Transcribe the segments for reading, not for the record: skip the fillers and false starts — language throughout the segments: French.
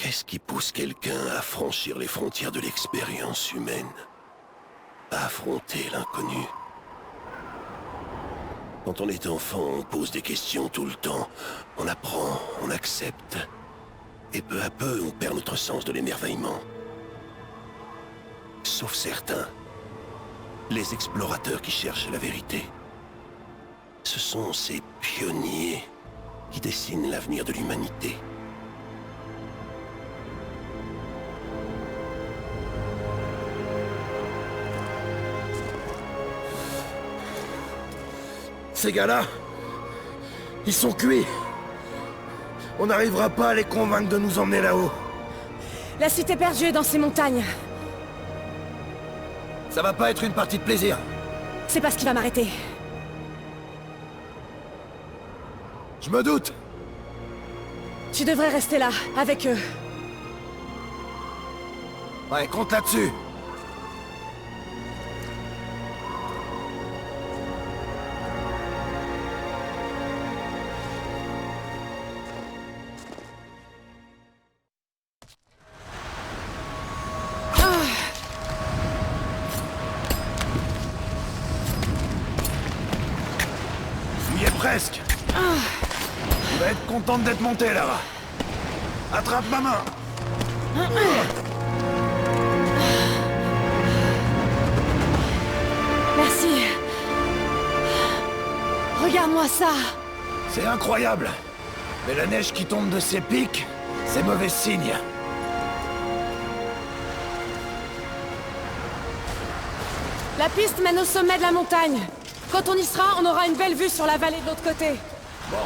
Qu'est-ce qui pousse quelqu'un à franchir les frontières de l'expérience humaine? À affronter l'inconnu? Quand on est enfant, on pose des questions tout le temps. On apprend, on accepte. Et peu à peu, on perd notre sens de l'émerveillement. Sauf certains. Les explorateurs qui cherchent la vérité. Ce sont ces pionniers qui dessinent l'avenir de l'humanité. Ces gars-là, ils sont cuits. On n'arrivera pas à les convaincre de nous emmener là-haut. La cité perdue est dans ces montagnes. Ça va pas être une partie de plaisir. C'est pas ce qui va m'arrêter. Je me doute. Tu devrais rester là, avec eux. Ouais, compte là-dessus. Tu y es presque. Tu vas être contente d'être montée, Lara. Attrape ma main. Merci. Regarde-moi ça. C'est incroyable. Mais la neige qui tombe de ces pics, c'est mauvais signe. La piste mène au sommet de la montagne. Quand on y sera, on aura une belle vue sur la vallée de l'autre côté. Bon,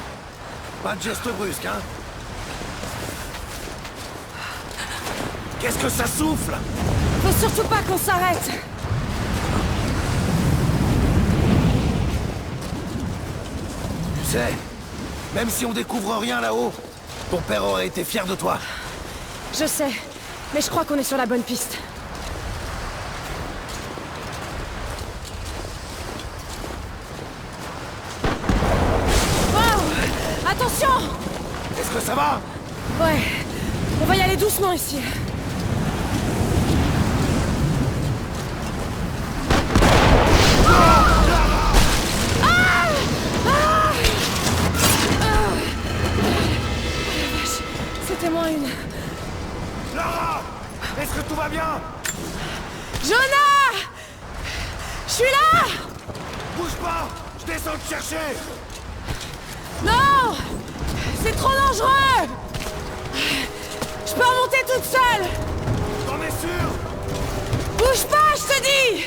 pas de geste brusque, hein? Qu'est-ce que ça souffle? Faut surtout pas qu'on s'arrête. Tu sais, même si on découvre rien là-haut, ton père aurait été fier de toi. Je sais, mais je crois qu'on est sur la bonne piste. Wow! Attention! Est-ce que ça va? Ouais, on va y aller doucement ici. C'était moins une. Lara! Est-ce que tout va bien? Jonah! Je suis là! Bouge pas! Je descends te chercher! Non! C'est trop dangereux! Je peux remonter toute seule! T'en es sûr? Bouge pas, je te dis!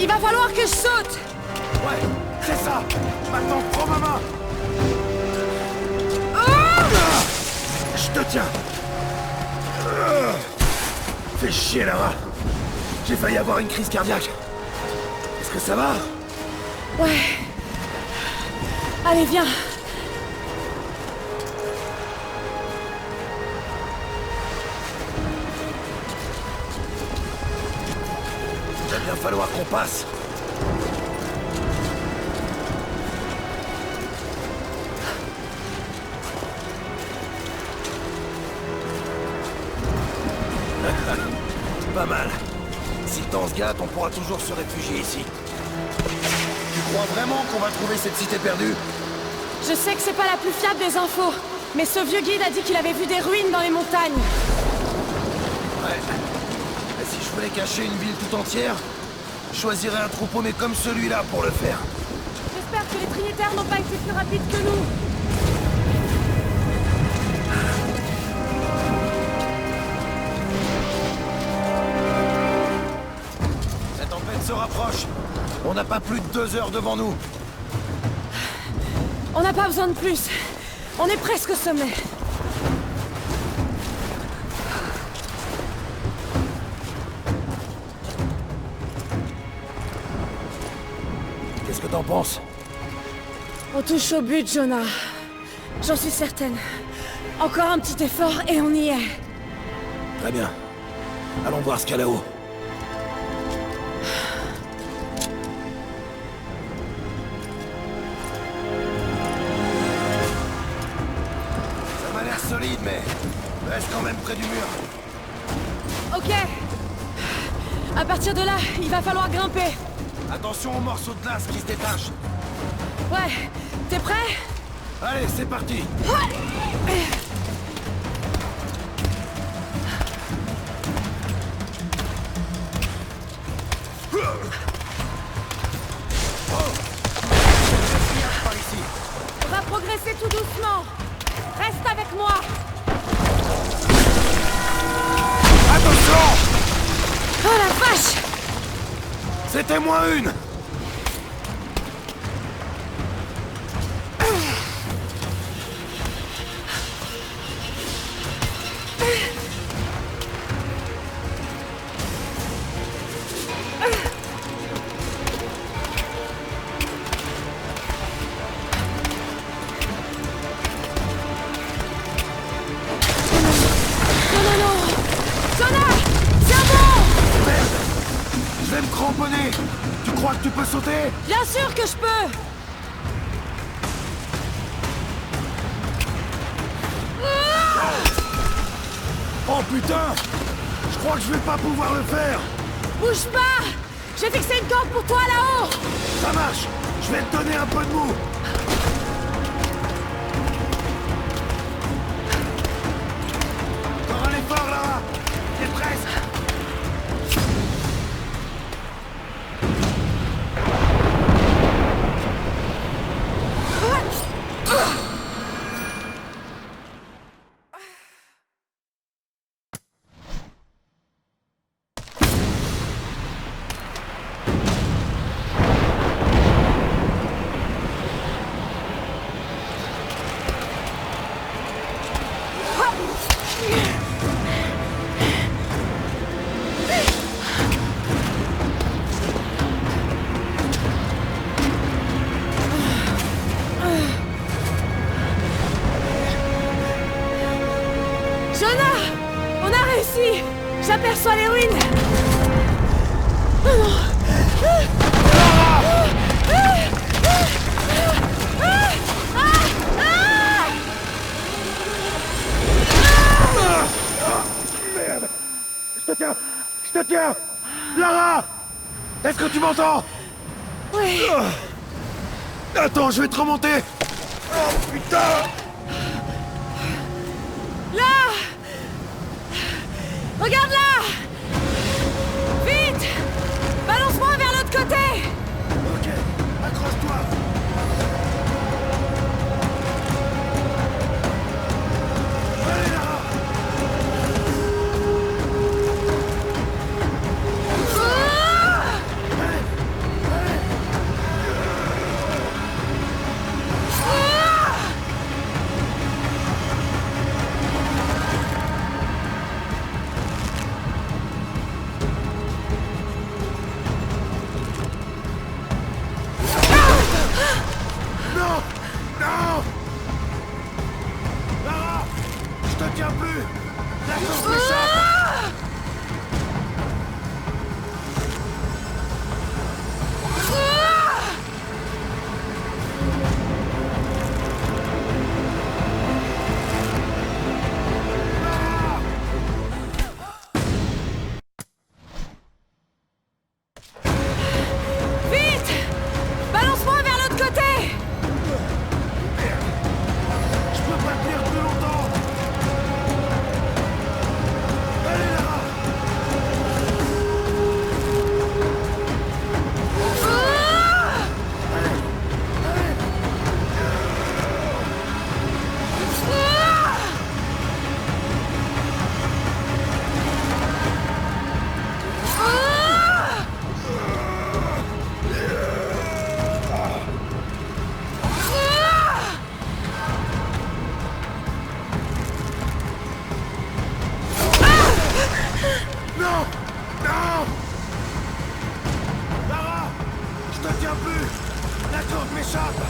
Il va falloir que je saute! Ouais, c'est ça! Maintenant, prends ma main! Je te tiens! Fais chier, Lara! J'ai failli avoir une crise cardiaque. Est-ce que ça va? Ouais. Allez, viens. Il va bien falloir qu'on passe. Pas mal. Si le temps se gâte, on pourra toujours se réfugier ici. Tu crois vraiment qu'on va trouver cette cité perdue? Je sais que c'est pas la plus fiable des infos, mais ce vieux guide a dit qu'il avait vu des ruines dans les montagnes. Ouais. Mais si je voulais cacher une ville tout entière, je choisirais un troupeau mais comme celui-là pour le faire. J'espère que les Trinitaires n'ont pas été plus rapides que nous. La tempête se rapproche. On n'a pas plus de 2 heures devant nous. On n'a pas besoin de plus. On est presque au sommet. Qu'est-ce que t'en penses? On touche au but, Jonah. J'en suis certaine. Encore un petit effort et on y est. Très bien. Allons voir ce qu'il y a là-haut. Ça m'a l'air solide, mais reste quand même près du mur. Ok. À partir de là, il va falloir grimper. Attention aux morceaux de glace qui se détachent. Ouais. T'es prêt? Allez, c'est parti. Par ici. On va progresser tout doucement. Reste avec moi. Attention! Oh la vache! C'était moins une. Non, non, non! Jonah! Tiens bon! Merde! Je vais me cramponner. Tu crois que tu peux sauter? Bien sûr que je peux! Oh putain! Je crois que je vais pas pouvoir le faire. Bouge pas! J'ai fixé une corde pour toi là-haut! Ça marche. Je vais te donner un peu de mou. Encore un effort, Lara. T'es presque. Jonah! On a réussi! J'aperçois les ruines! Oh non! Merde! Je te tiens! Je te tiens! Lara! Est-ce que tu m'entends? Oui! Attends, je vais te remonter! Oh putain! Là! Regarde là! Vite! Balance-moi vers l'autre côté! Ok, accroche-toi! Allez, Lara! Ah! Allez! Allez! Ah! Non! Non! Lara! Je te tiens plus! La corde m'échappe! Ah! Ah! Vite! Balance-moi vers l'autre côté! Je peux pas tenir plus longtemps! Allez, Lara! Ah! Allez! Allez! Ah! Ah! Ah! Non! Non! Lara! Je te tiens plus! La corde m'échappe!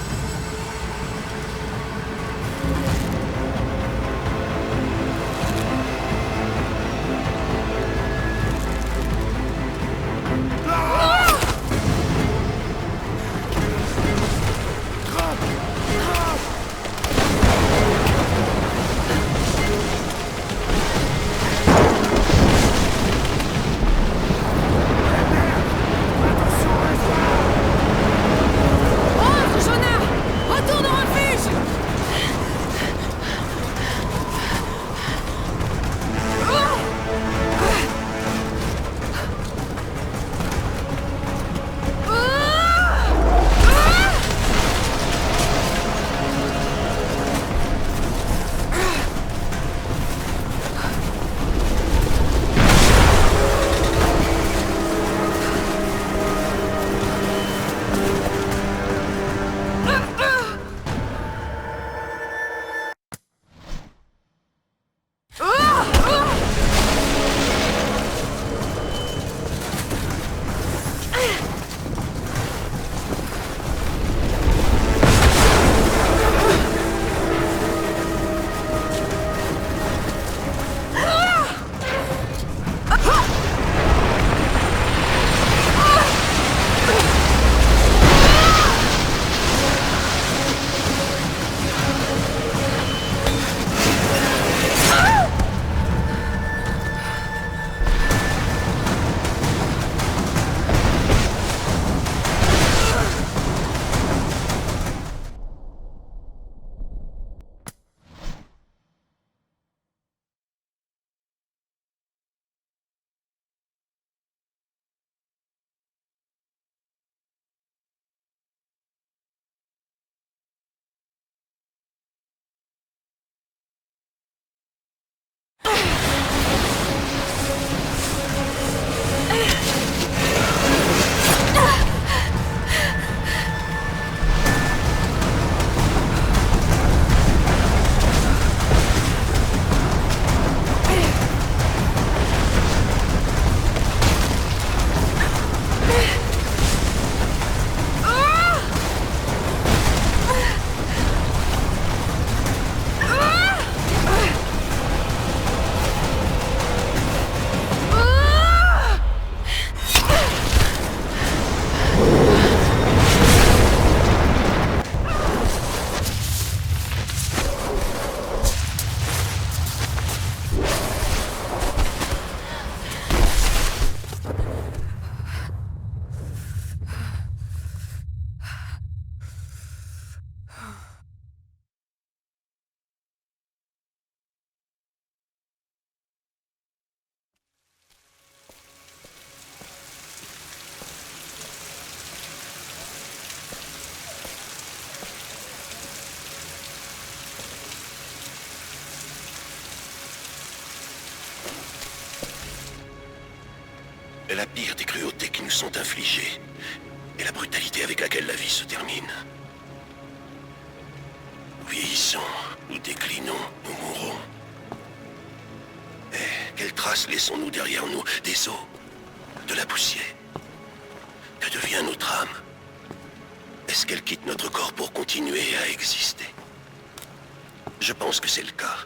la pire des cruautés qui nous sont infligées est la brutalité avec laquelle la vie se termine. Nous vieillissons, nous déclinons, nous mourrons. Et quelles traces laissons-nous derrière nous? Des os, de la poussière. Que devient notre âme? Est-ce qu'elle quitte notre corps pour continuer à exister? Je pense que c'est le cas.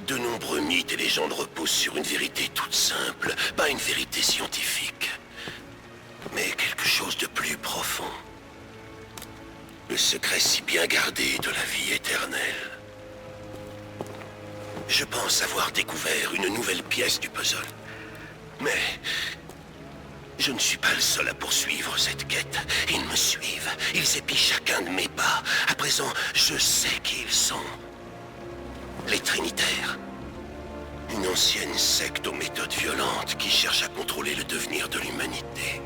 De nombreux mythes et légendes reposent sur une vérité toute simple, pas une vérité scientifique, mais quelque chose de plus profond. Le secret si bien gardé de la vie éternelle. Je pense avoir découvert une nouvelle pièce du puzzle. Mais je ne suis pas le seul à poursuivre cette quête. Ils me suivent, ils épient chacun de mes pas. À présent, je sais qui ils sont. Les Trinitaires. Une ancienne secte aux méthodes violentes qui cherche à contrôler le devenir de l'humanité.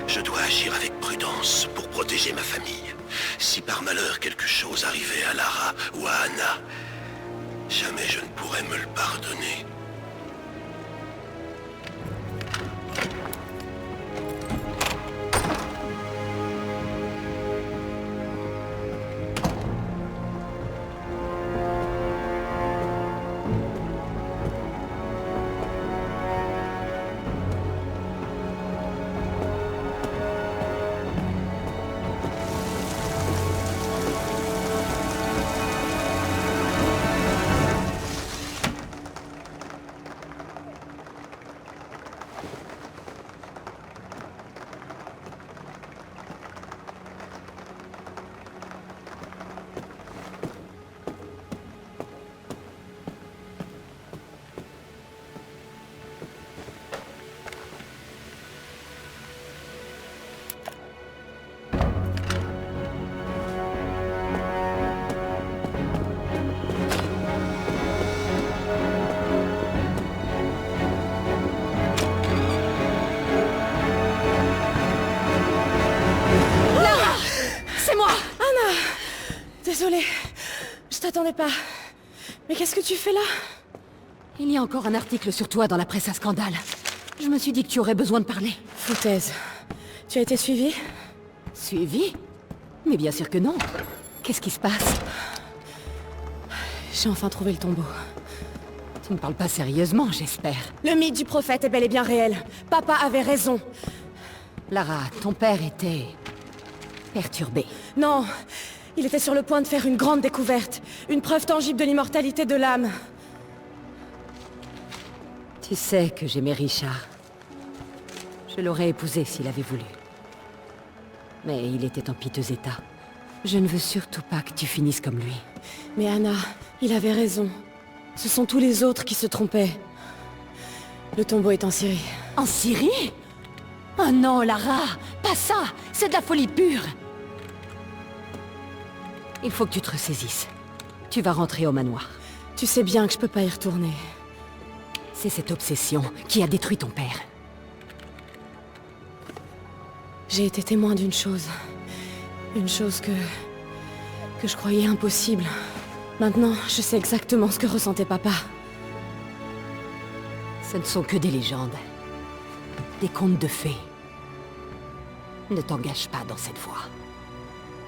Je dois agir avec prudence pour protéger ma famille. Si par malheur quelque chose arrivait à Lara ou à Anna, jamais je ne pourrais me le pardonner. Désolée, je t'attendais pas. Mais qu'est-ce que tu fais là? Il y a encore un article sur toi dans la presse à scandale. Je me suis dit que tu aurais besoin de parler. Foutaise. Tu as été suivi? Suivi? Mais bien sûr que non. Qu'est-ce qui se passe? J'ai enfin trouvé le tombeau. Tu ne parles pas sérieusement, j'espère. Le mythe du prophète est bel et bien réel. Papa avait raison. Lara, ton père était... perturbé. Non, il était sur le point de faire une grande découverte. Une preuve tangible de l'immortalité de l'âme. Tu sais que j'aimais Richard. Je l'aurais épousé s'il avait voulu. Mais il était en piteux état. Je ne veux surtout pas que tu finisses comme lui. Mais Anna, il avait raison. Ce sont tous les autres qui se trompaient. Le tombeau est en Syrie. En Syrie? Oh non, Lara! Pas ça! C'est de la folie pure! Il faut que tu te ressaisisses. Tu vas rentrer au manoir. Tu sais bien que je peux pas y retourner. C'est cette obsession qui a détruit ton père. J'ai été témoin d'une chose. Une chose que je croyais impossible. Maintenant, je sais exactement ce que ressentait papa. Ce ne sont que des légendes. Des contes de fées. Ne t'engage pas dans cette voie.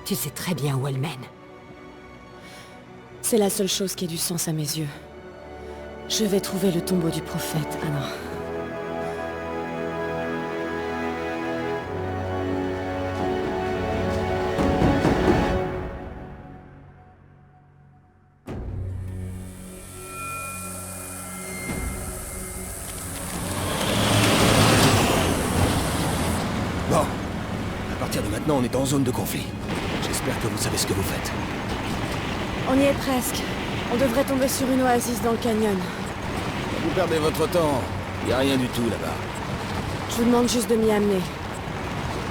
Tu sais très bien où elle mène. C'est la seule chose qui ait du sens à mes yeux. Je vais trouver le tombeau du prophète, Anna. Bon. À partir de maintenant, on est en zone de conflit. J'espère que vous savez ce que vous faites. On y est presque. On devrait tomber sur une oasis dans le canyon. Vous perdez votre temps. Y a rien du tout là-bas. Je vous demande juste de m'y amener.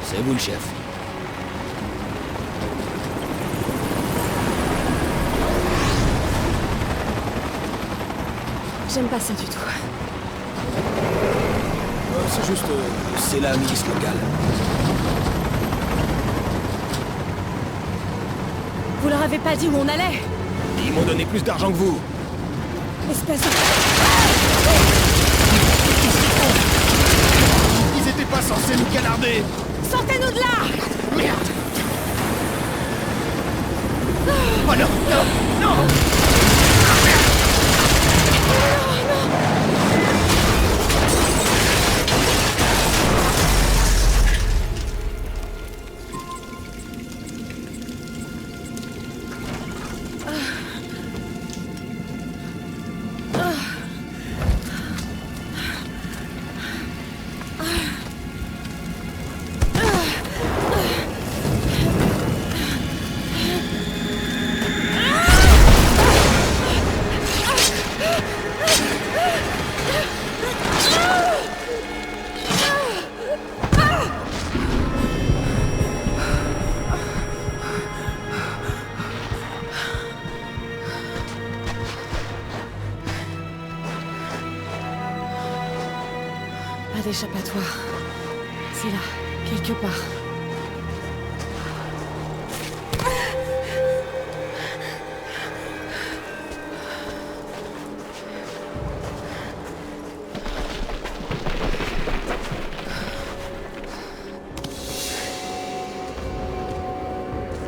C'est vous le chef. J'aime pas ça du tout. C'est juste... c'est la milice locale. Vous leur avez pas dit où on allait? Ils m'ont donné plus d'argent que vous. Espèce de... fait nous canarder! Sortez-nous de là! Merde! Oh non, non, non! Pas d'échappatoire. C'est là, quelque part.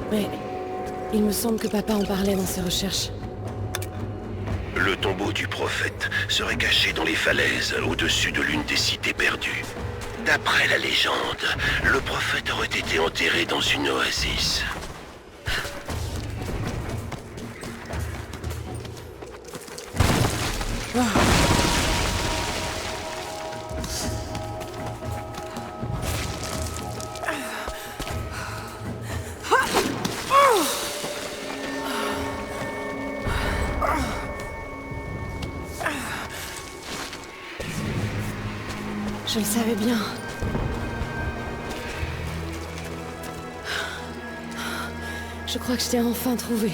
Mais il me semble que papa en parlait dans ses recherches. Le tombeau du prophète serait caché dans les falaises au-dessus de l'une des cités perdues. D'après la légende, le prophète aurait été enterré dans une oasis. Je le savais bien. Je crois que je t'ai enfin trouvé.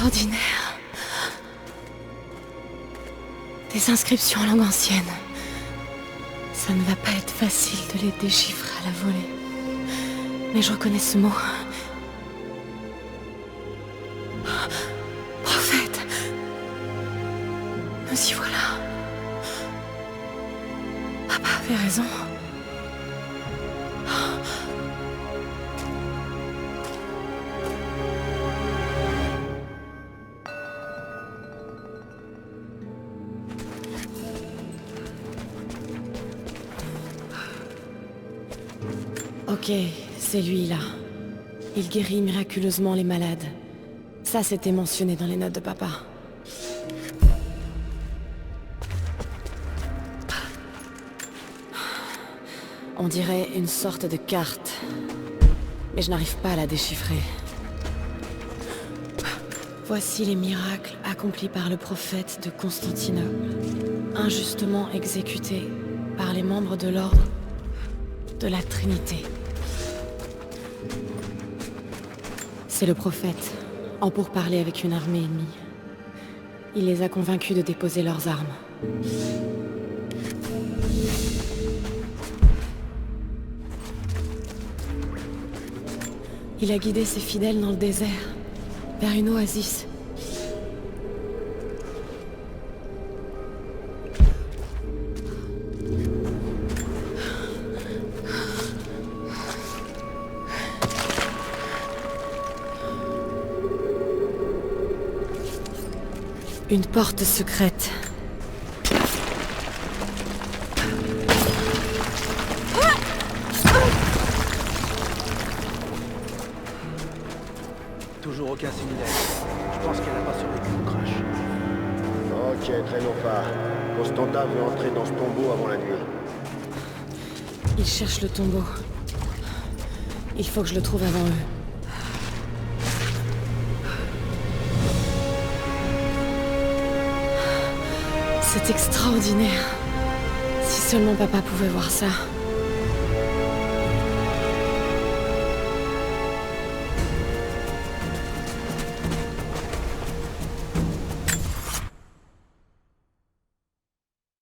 Extraordinaire. Des inscriptions en langue ancienne. Ça ne va pas être facile de les déchiffrer à la volée. Mais je reconnais ce mot. Prophète. Nous y voilà. Papa avait raison. Ok, c'est lui là. Il guérit miraculeusement les malades. Ça, c'était mentionné dans les notes de papa. On dirait une sorte de carte. Mais je n'arrive pas à la déchiffrer. Voici les miracles accomplis par le prophète de Constantinople, injustement exécutés par les membres de l'ordre de la Trinité. C'est le prophète, en pourparlers avec une armée ennemie. Il les a convaincus de déposer leurs armes. Il a guidé ses fidèles dans le désert, vers une oasis. Une porte secrète. Toujours aucun signe d'aide. Je pense qu'elle n'a pas survécu au crash. Ok, traînons pas. Constantin veut entrer dans ce tombeau avant la nuit. Ils cherchent le tombeau. Il faut que je le trouve avant eux. C'est extraordinaire. seulement papa pouvait voir ça.